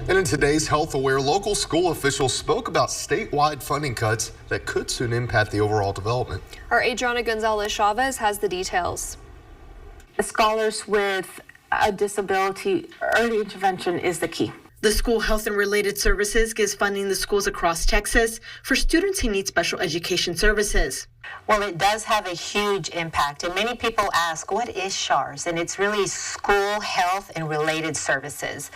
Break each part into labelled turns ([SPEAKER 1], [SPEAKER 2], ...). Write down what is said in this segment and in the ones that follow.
[SPEAKER 1] And in today's Health Aware, local school officials spoke about statewide funding cuts that could soon impact the overall development.
[SPEAKER 2] Our Adriana Gonzalez-Chavez has the details.
[SPEAKER 3] Scholars with a disability, early intervention is the key.
[SPEAKER 4] The School Health and Related Services gives funding to schools across Texas for students who need special education services.
[SPEAKER 5] Well, it does have a huge impact, and many people ask, what is SHARS? And it's really School Health and Related Services.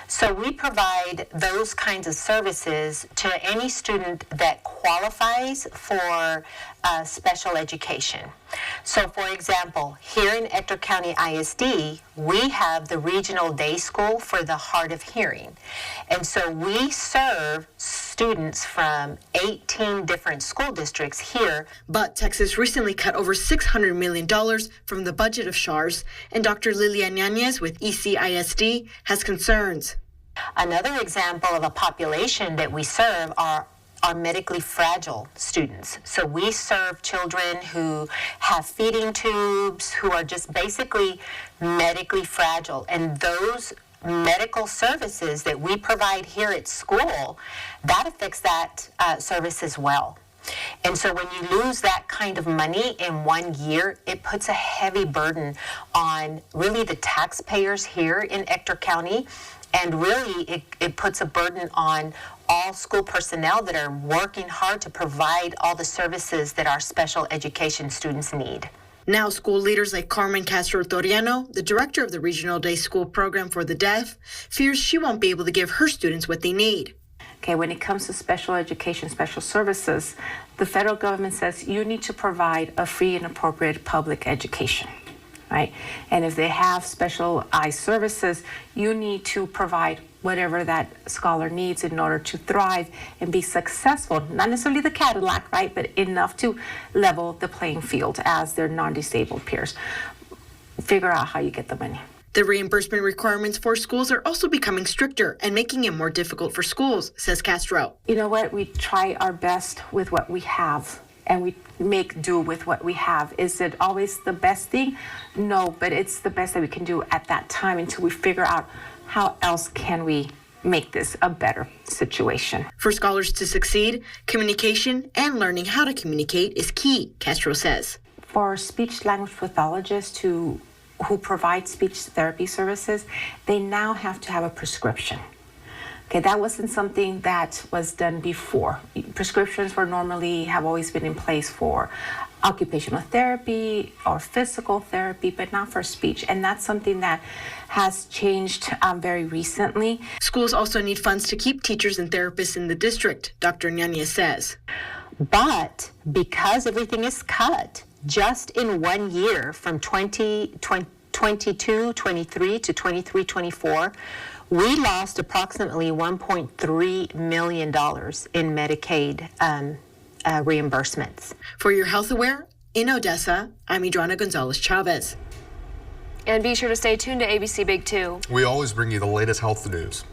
[SPEAKER 5] So we provide those kinds of services to any student that qualifies for special education. So for example, here in Ector County ISD, we have the Regional Day School for the Hard of Hearing. And so we serve students from 18 different school districts here.
[SPEAKER 4] But Texas recently cut over $600 million from the budget of SHARS, and Dr. Lilia Nanez with ECISD has concerns.
[SPEAKER 5] Another example of a population that we serve are medically fragile students. So we serve children who have feeding tubes, who are just basically medically fragile. And those medical services that we provide here at school, that affects that service as well. And so when you lose that kind of money in 1 year, it puts a heavy burden on really the taxpayers here in Ector County. And really, it puts a burden on all school personnel that are working hard to provide all the services that our special education students need.
[SPEAKER 4] Now, school leaders like Carmen Castro-Toriano, the director of the Regional Day School Program for the Deaf, fears she won't be able to give her students what they need.
[SPEAKER 3] Okay, when it comes to special education, special services, the federal government says you need to provide a free and appropriate public education. Right? And if they have specialized services, you need to provide whatever that scholar needs in order to thrive and be successful. Not necessarily the Cadillac, right? But enough to level the playing field as their non-disabled peers. Figure out how you get the money.
[SPEAKER 4] The reimbursement requirements for schools are also becoming stricter and making it more difficult for schools, says Castro.
[SPEAKER 3] You know what? We try our best with what we have, and we make do with what we have. Is it always the best thing? No, but it's the best that we can do at that time until we figure out how else can we make this a better situation.
[SPEAKER 4] For scholars to succeed, communication and learning how to communicate is key, Castro says.
[SPEAKER 3] For speech language pathologists who provide speech therapy services, they now have to have a prescription. Okay, that wasn't something that was done before. Prescriptions have always been in place for occupational therapy or physical therapy, but not for speech. And that's something that has changed very recently.
[SPEAKER 4] Schools also need funds to keep teachers and therapists in the district, Dr. Nanez says.
[SPEAKER 5] But because everything is cut, just in 1 year from 22, 23 to 23, 24, we lost approximately $1.3 million in Medicaid reimbursements.
[SPEAKER 4] For your Health Aware, in Odessa, I'm Adriana Gonzalez-Chavez.
[SPEAKER 2] And be sure to stay tuned to ABC Big 2.
[SPEAKER 1] We always bring you the latest health news.